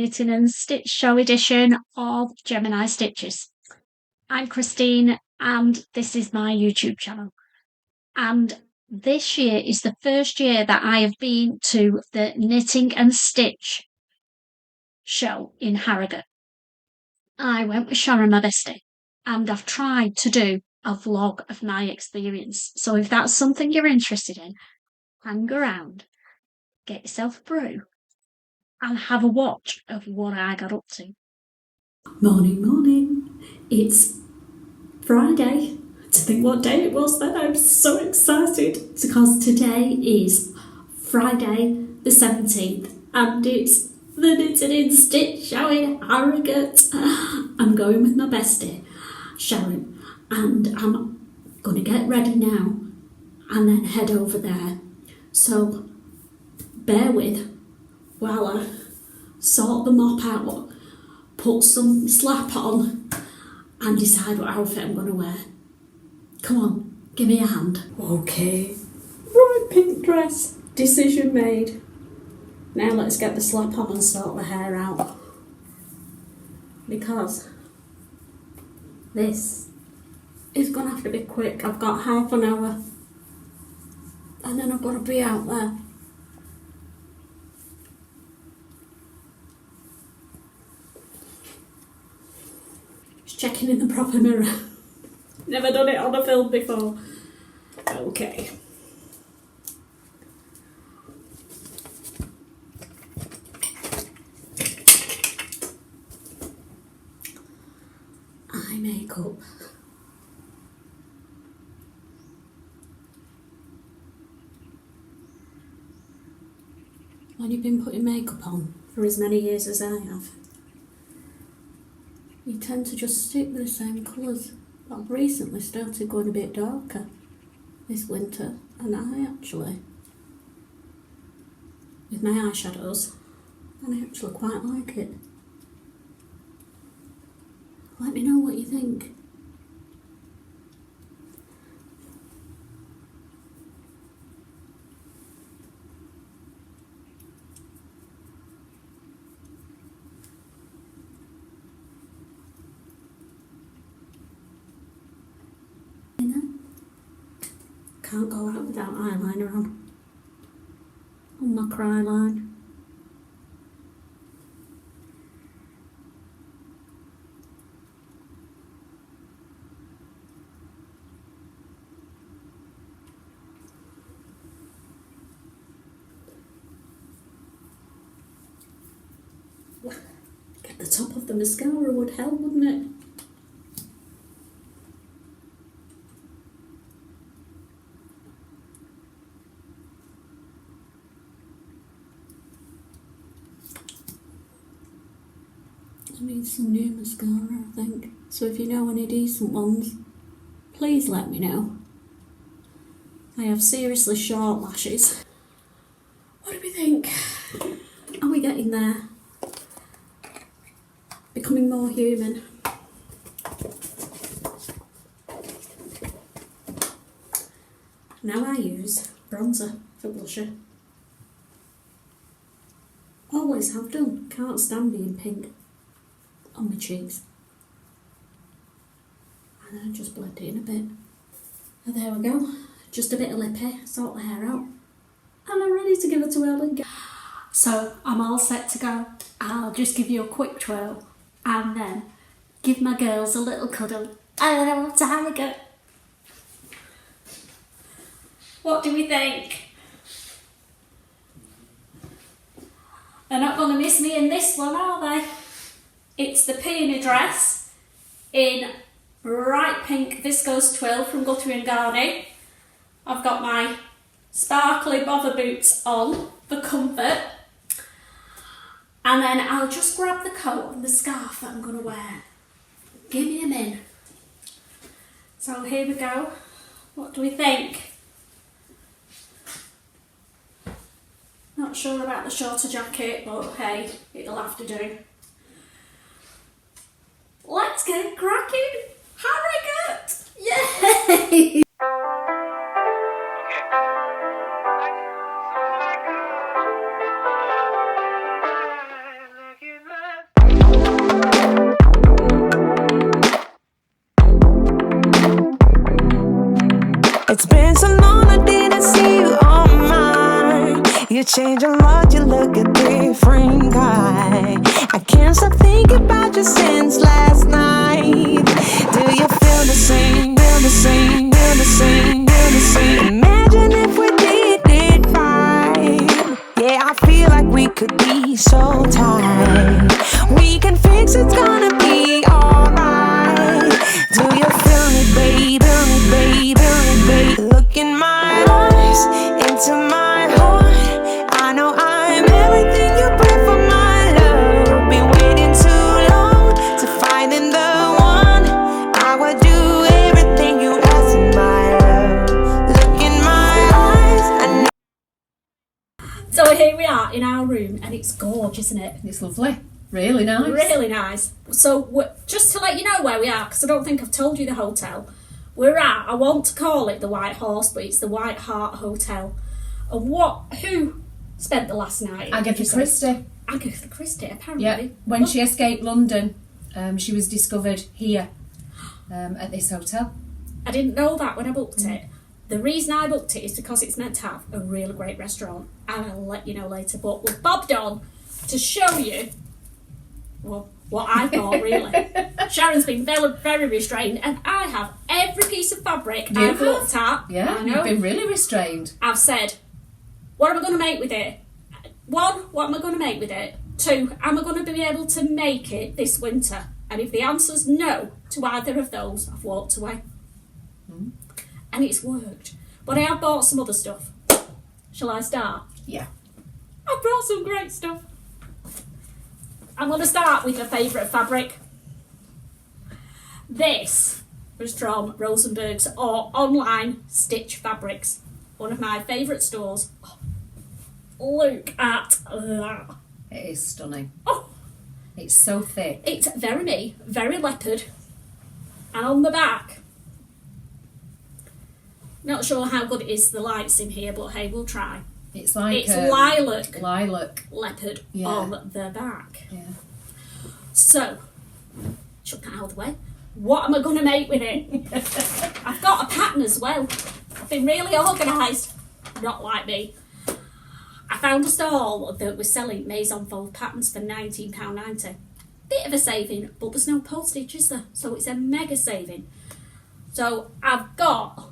Knitting and Stitch Show edition of Gemini Stitches. I'm Christine and this is my YouTube channel. And this year is the first year that I have been to the Knitting and Stitch show in Harrogate. I went with Sharon, my bestie, and I've tried to do a vlog of my experience. So if that's something you're interested in, hang around, get yourself a brew, and have a watch of what I got up to. Morning. It's Friday. To think what day it was then, I'm so excited because today is Friday the 17th and it's the Knitting and Stitch show in Harrogate. I'm going with my bestie, Sharon, and I'm going to get ready now and then head over there. So bear with while I sort the mop out, put some slap on and decide what outfit I'm going to wear. Come on, give me a hand. Okay, right, pink dress, decision made. Now let's get the slap on and sort the hair out. Because this is going to have to be quick. I've got half an hour and then I've got to be out there. Checking in the proper mirror. Never done it on a film before. Okay. Eye makeup. When you've been putting makeup on for as many years as I have, you tend to just stick with the same colours. But I've recently started going a bit darker this winter, and I actually, with my eyeshadows, and I actually quite like it. Let me know what you think. Can't go out without eyeliner on my cry line. Get the top of the mascara would help, wouldn't it? I need some new mascara, I think. So if you know any decent ones, please let me know. I have seriously short lashes. What do we think? Are we getting there? Becoming more human. Now I use bronzer for blusher. Always have done. Can't stand being pink on my cheeks. And then just blend it in a bit. And there we go. Just a bit of lippy, sort the hair out. And I'm ready to give it a whirl and go. So I'm all set to go. I'll just give you a quick twirl and then give my girls a little cuddle and then I'm off to Harrogate. What do we think? They're not going to miss me in this one, are they? It's the peony dress in bright pink viscose twill from Guthrie & Garney. I've got my sparkly bother boots on for comfort. And then I'll just grab the coat and the scarf that I'm going to wear. Give me a min. So here we go. What do we think? Not sure about the shorter jacket, but hey, it'll have to do. Let's get cracking! Harrogate! Yay! It's been so long I didn't see you on mine. You change a lot, you look a different guy. I can't stop thinking about you since last night. Do you feel the same, feel the same, feel the same, feel the same? Imagine if we did it right. Yeah, I feel like we could be so tight. We can fix it's gonna be alright. Do you feel me, babe? Feel me, babe, feel me, babe. Look in my eyes, into my heart. I know I'm everything you pray for, my love. Been waiting too long to find in the one. I would do everything you ask in my love. Look in my eyes, I know. So here we are in our room, and it's gorgeous, isn't it? It's lovely. Really nice. Really nice. So just to let you know where we are, because I don't think I've told you the hotel. We're at, I want to call it the White Horse, but it's the White Hart Hotel. And who spent the last night? Agatha Christie. Agatha Christie, apparently. Yeah. When she escaped London, she was discovered here at this hotel. I didn't know that when I booked it. The reason I booked it is because it's meant to have a really great restaurant, and I'll let you know later. But we've bobbed on to show you, well, what I thought, really. Sharon's been very, very restrained, and I have every piece of fabric I've looked at. Yeah, I know. You've been really restrained. I've said, what am I going to make with it? 1, what am I going to make with it? 2, am I going to be able to make it this winter? And if the answer's no to either of those, I've walked away. And it's worked. But I have bought some other stuff. Shall I start? Yeah. I've brought some great stuff. I'm going to start with my favourite fabric. This was from Rosenberg's or Online Stitch Fabrics. One of my favourite stores. Oh, look at that. It is stunning. Oh, It's so thick. it's very me, very leopard. And on the back, not sure how good it is, the lights in here, but hey, we'll try. It's like It's lilac leopard Yeah. on the back. Yeah. So, chuck that out of the way. What am I going to make with it? I've got a pattern as well. I've been really organised. Not like me. I found a stall that was selling Maison fold patterns for £19.90. Bit of a saving, but there's no postage, is there? So it's a mega saving. So I've got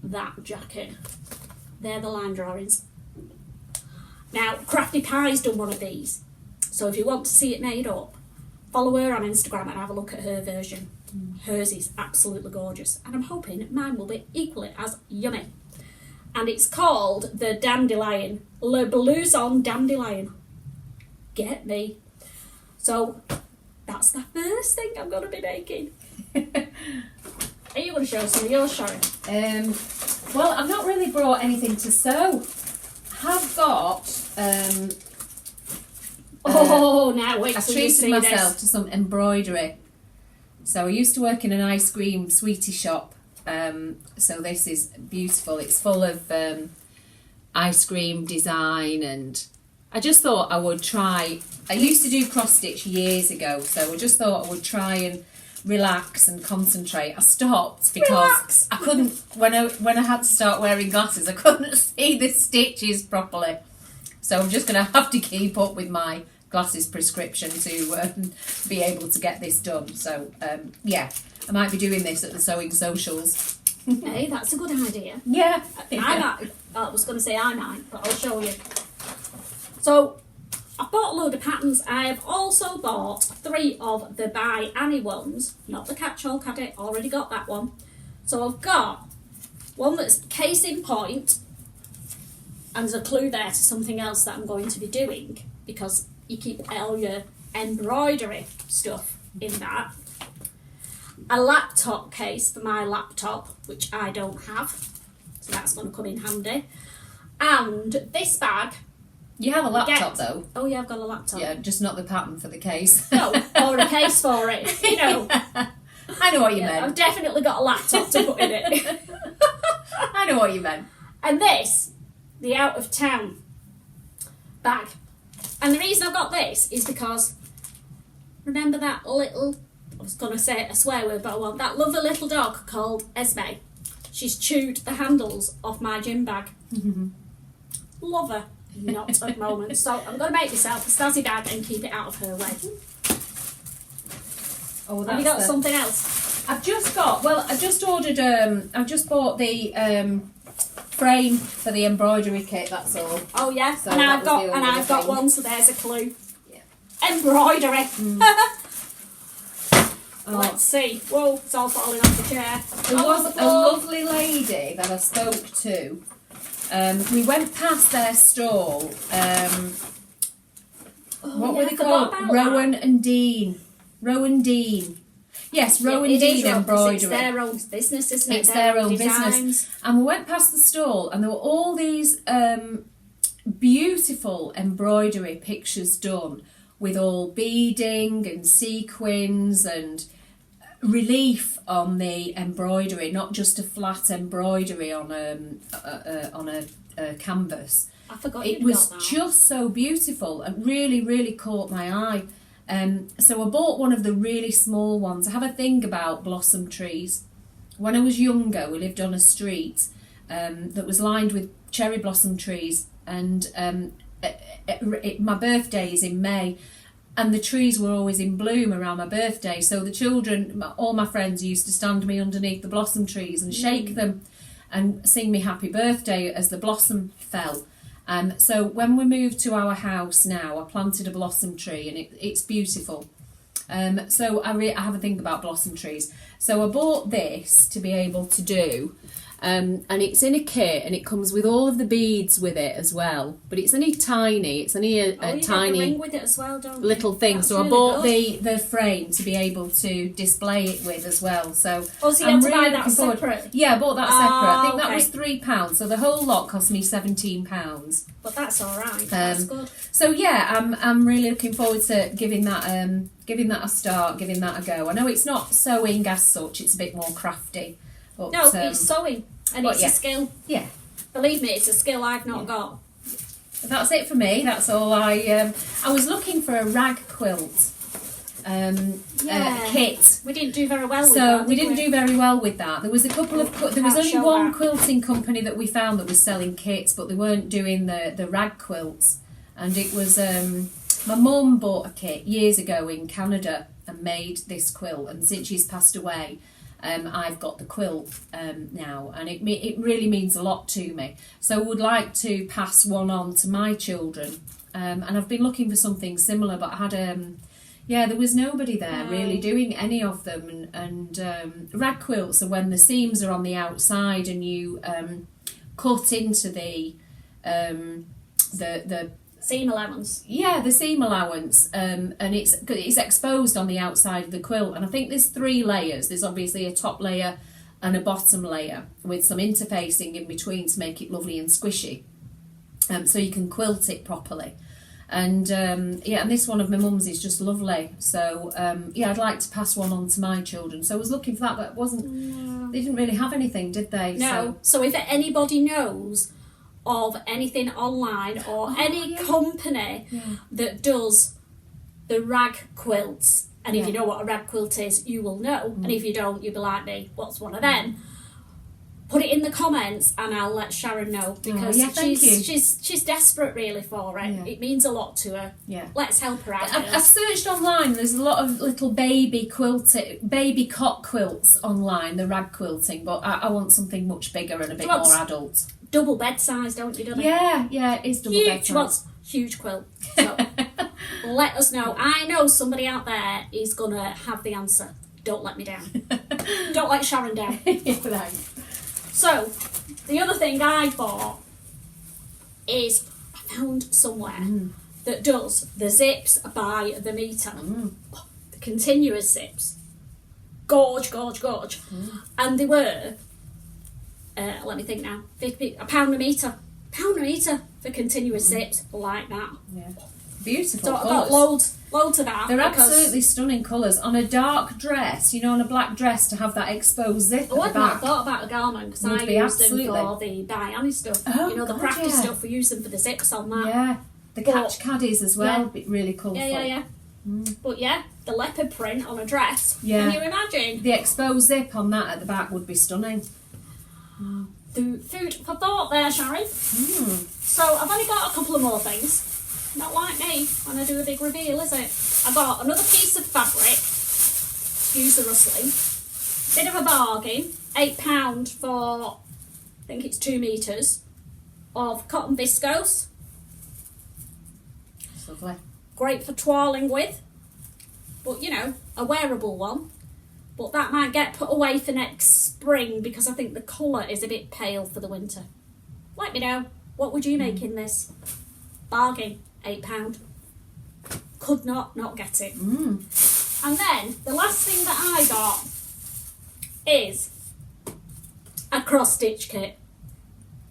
that jacket. They're the line drawings. Now, Crafty Pie's done one of these. So if you want to see it made up, follow her on Instagram and have a look at her version. Hers is absolutely gorgeous. And I'm hoping mine will be equally as yummy. And it's called the Dandelion. Le Blouson Dandelion. Get me. So that's the first thing I'm going to be making. Are you going to show some of yours, Sharon? Well, I've not really brought anything to sew. Have got now wait I till you treated see myself this. to some embroidery. So I used to work in an ice cream sweetie shop. So this is beautiful. It's full of ice cream design, and I just thought I would try. I used to do cross stitch years ago, so I just thought I would try and relax and concentrate. I stopped because I couldn't. When I had to start wearing glasses, I couldn't see the stitches properly. So I'm just going to have to keep up with my glasses prescription to be able to get this done. So yeah, I might be doing this at the sewing socials. Hey, that's a good idea. Yeah, I was going to say I might, but I'll show you. So I've bought a load of patterns. I've also bought 3 of the By Annie ones, not the catch-all caddy, already got that one. So I've got one that's case in point, and there's a clue there to something else that I'm going to be doing, because you keep all your embroidery stuff in that. A laptop case for my laptop, which I don't have, so that's going to come in handy. And this bag. you have a laptop though. Oh yeah, I've got a laptop. Yeah, just not the pattern for the case. No, or a case for it. You know. I know what you Yeah, meant. I've definitely got a laptop to put in it. I know what you meant. And this, the out of town bag. And the reason I've got this is because, remember that little, I was going to say a swear word, but I won't, that lovely little dog called Esme. she's chewed the handles off my gym bag. Love her. Not at the moment. So I'm going to make myself a snazzy bag and keep it out of her way. Oh, Have you got something else? I've just got, well, I just ordered, I've just bought the frame for the embroidery kit, that's all. Oh yeah, So and that I've was got the only other thing. one, so there's a clue. Yeah. Embroidery. Oh. Let's see. Whoa, it's all falling off the chair. There was a lovely lady that I spoke to. We went past their stall. What were they called? Rowan and Dean. Rowan Dean. Yes, Rowan Dean Embroidery. It's their own business, isn't it? It's their own designs. business. And we went past the stall and there were all these beautiful embroidery pictures done with all beading and sequins and relief on the embroidery, not just a flat embroidery on a canvas. I forgot It you'd was got that. just so beautiful and really, really caught my eye. So I bought one of the really small ones. I have a thing about blossom trees. When I was younger, we lived on a street that was lined with cherry blossom trees, and my birthday is in May, and the trees were always in bloom around my birthday. So the children, all my friends, used to stand me underneath the blossom trees and shake them and sing me happy birthday as the blossom fell. So when we moved to our house now, I planted a blossom tree, and it's beautiful. So I have a thing about blossom trees. So I bought this to be able to do, and it's in a kit, and it comes with all of the beads with it as well. But it's only tiny. It's only a you get the tiny ring with it as well, don't you? little thing. That's So I really bought good. the frame to be able to display it with as well. So Oh, so you had to buy that looking forward- separate? Yeah, I bought that separate. I think okay. that was £3. So the whole lot cost me £17. But that's all right. That's good. So yeah, I'm really looking forward to giving that a start, giving that a go. I know it's not sewing as such; it's a bit more crafty. But, No, it's sewing, and but it's yeah. a skill. Yeah, Believe me, it's a skill I've not got. that's it for me. That's all I was looking for a rag quilt kit. We didn't do very well with So that. we didn't do very well with that. There was a couple of there was Can't only show one that. quilting company that we found that was selling kits, but they weren't doing the rag quilts. And it was my mum bought a kit years ago in Canada and made this quilt, and since she's passed away, I've got the quilt now, and it really means a lot to me. So I would like to pass one on to my children, and I've been looking for something similar, but I had there was nobody there really doing any of them, and rag quilts are when the seams are on the outside and you cut into the Seam allowance. yeah, the seam allowance, and it's exposed on the outside of the quilt. And I think there's 3 layers. There's obviously a top layer and a bottom layer with some interfacing in between to make it lovely and squishy, so you can quilt it properly. And and this one of my mum's is just lovely. So I'd like to pass one on to my children. So I was looking for that, but it wasn't. They didn't really have anything, did they? No. So if anybody knows of anything online or any company that does the rag quilts, and if you know what a rag quilt is, you will know. And if you don't, you'll be like me, what's one of them? Put it in the comments and I'll let Sharon know, because thank you. she's desperate really for it. Yeah. It means a lot to her. Yeah. Let's help her out. I've searched online. There's a lot of little baby cot quilts online, the rag quilting, but I want something much bigger and a bit more adult. Double bed size, don't you, Donna? Yeah, it is double bed Huge, size. wants huge quilt. So let us know. I know somebody out there is gonna have the answer. Don't let me down. Don't let Sharon down. Right. So the other thing I bought is I found somewhere that does the zips by the meter, the continuous zips. Gorge. And they were, let me think now, a pound a metre for continuous zips like that. Yeah. Beautiful So I've colours. got loads of that. They're because- absolutely stunning colours. On a dark dress, on a black dress, to have that exposed zip Oh, at I've the not back. thought about a garment, because Would I be use them absolutely. for the Diani stuff. Oh, the God, crafty yeah. stuff, we use them for the zips on that. Yeah, the But- catch caddies as well, be really colourful. Yeah. But yeah, the leopard print on a dress. Yeah. Can you imagine? The exposed zip on that at the back would be stunning. Food for thought there, Sharon. So I've only got a couple of more things. Not like me when I do a big reveal, is it? I've got another piece of fabric. Excuse the rustling. Bit of a bargain. £8 for, I think it's 2 metres of cotton viscose. That's lovely. Great for twirling with. But, you know, a wearable one. But that might get put away for next spring because I think the colour is a bit pale for the winter. Let me know. What would you make in this? Bargain. £8. Could not get it. And then the last thing that I got is a cross stitch kit.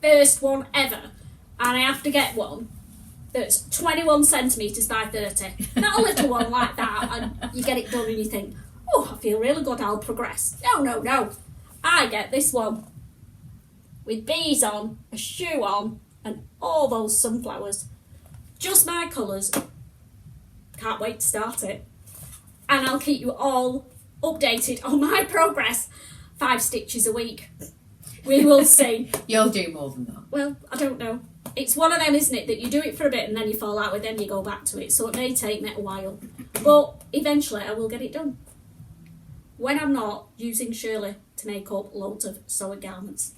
First one ever. And I have to get one that's 21 centimetres by 30. Not a little one like that and you get it done and you think, oh, I feel really good, I'll progress. No. I get this one with bees on, a shoe on, and all those sunflowers. Just my colours. Can't wait to start it. And I'll keep you all updated on my progress. 5 stitches a week. We will see. You'll do more than that. Well, I don't know. It's one of them, isn't it, that you do it for a bit and then you fall out with them, you go back to it. So it may take me a while. But eventually I will get it done. When I'm not using Shirley to make up loads of sewing garments.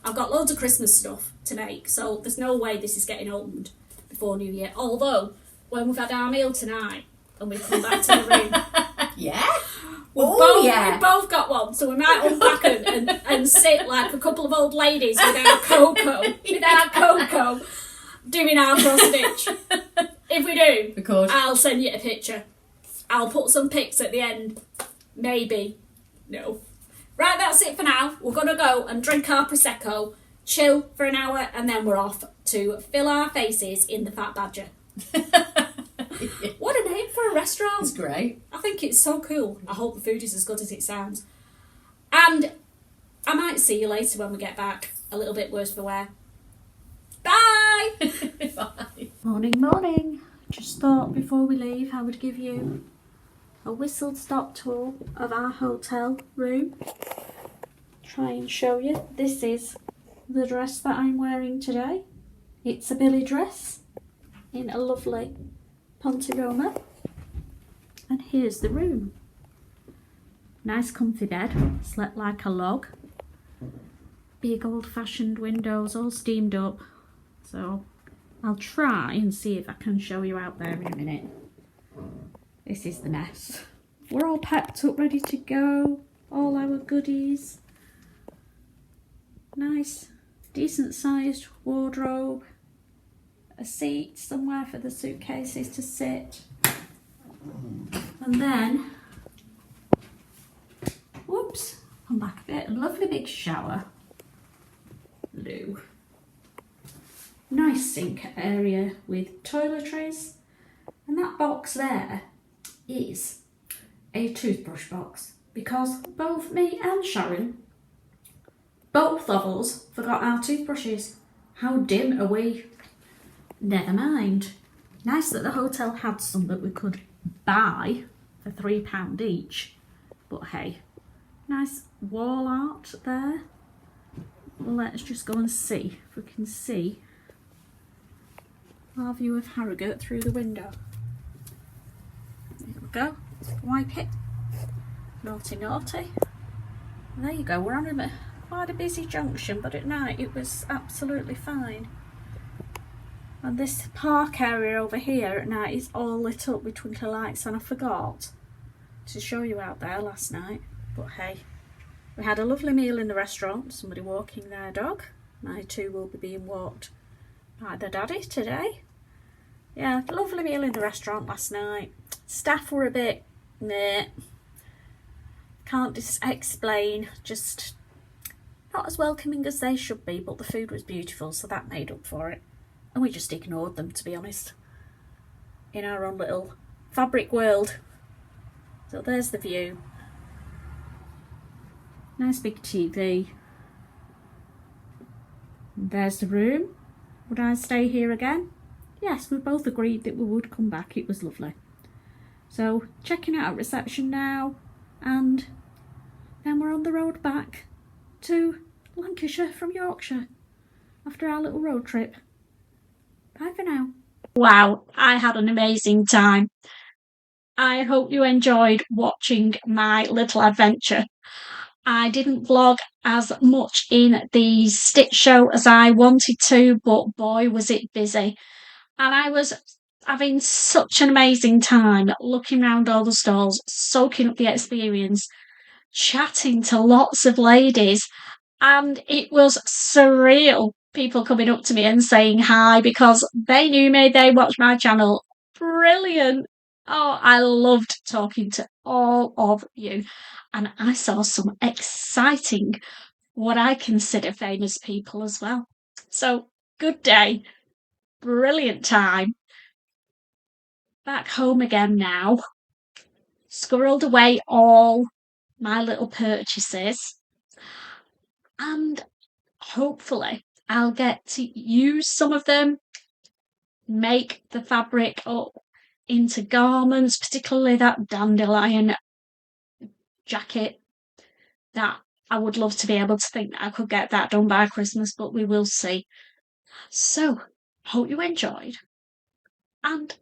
I've got loads of Christmas stuff to make, so there's no way this is getting opened before New Year. Although, when we've had our meal tonight and we've come back to the room, Yeah? we've both got one, so we might unpack them and sit like a couple of old ladies with our cocoa, doing our cross stitch. If we do, I'll send you a picture. I'll put some pics at the end. Maybe. No. Right, that's it for now. We're going to go and drink our Prosecco, chill for an hour, and then we're off to fill our faces in the Fat Badger. What a name for a restaurant. It's great. I think it's so cool. I hope the food is as good as it sounds. And I might see you later when we get back. A little bit worse for wear. Bye! Bye. Morning. Just thought before we leave I would give you a whistle-stop tour of our hotel room. Try and show you. This is the dress that I'm wearing today. It's a Billy dress in a lovely Ponte Roma. And here's the room. Nice comfy bed, slept like a log. Big old-fashioned windows all steamed up. So I'll try and see if I can show you out there in a minute. This is the mess. We're all packed up, ready to go. All our goodies. Nice, decent sized wardrobe. A seat somewhere for the suitcases to sit. And then, whoops, come back a bit. A lovely big shower. Loo. Nice sink area with toiletries. And that box there is a toothbrush box because both me and Sharon, both of us, forgot our toothbrushes. How dim are we? Never mind. Nice that the hotel had some that we could buy for £3 each. But hey, nice wall art there. Let's just go and see if we can see our view of Harrogate through the window. There we go. Wipe it. Naughty. There you go. We're on quite a busy junction, but at night it was absolutely fine. And this park area over here at night is all lit up with twinkly lights, and I forgot to show you out there last night. But hey, we had a lovely meal in the restaurant, somebody walking their dog. My two will be being walked by their daddy today. Yeah, lovely meal in the restaurant last night. Staff were a bit meh. Can't explain, just not as welcoming as they should be, but the food was beautiful, so that made up for it. And we just ignored them, to be honest, in our own little fabric world. So there's the view. Nice big TV. And there's the room. Would I stay here again? Yes, we both agreed that we would come back. It was lovely. So checking out at reception now, and then we're on the road back to Lancashire from Yorkshire after our little road trip. Bye for now. Wow, I had an amazing time. I hope you enjoyed watching my little adventure. I didn't vlog as much in the stitch show as I wanted to, but boy, was it busy. And I was having such an amazing time looking around all the stalls, soaking up the experience, chatting to lots of ladies, and it was surreal. People coming up to me and saying hi because they knew me, they watched my channel. Brilliant. Oh, I loved talking to all of you. And I saw some exciting, what I consider famous people as well. So, good day. Brilliant time. Back home again now. Squirreled away all my little purchases. And hopefully I'll get to use some of them, make the fabric up into garments, particularly that dandelion jacket that I would love to be able to think that I could get that done by Christmas, but we will see. So, hope you enjoyed, and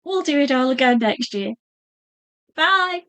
we'll do it all again next year. Bye!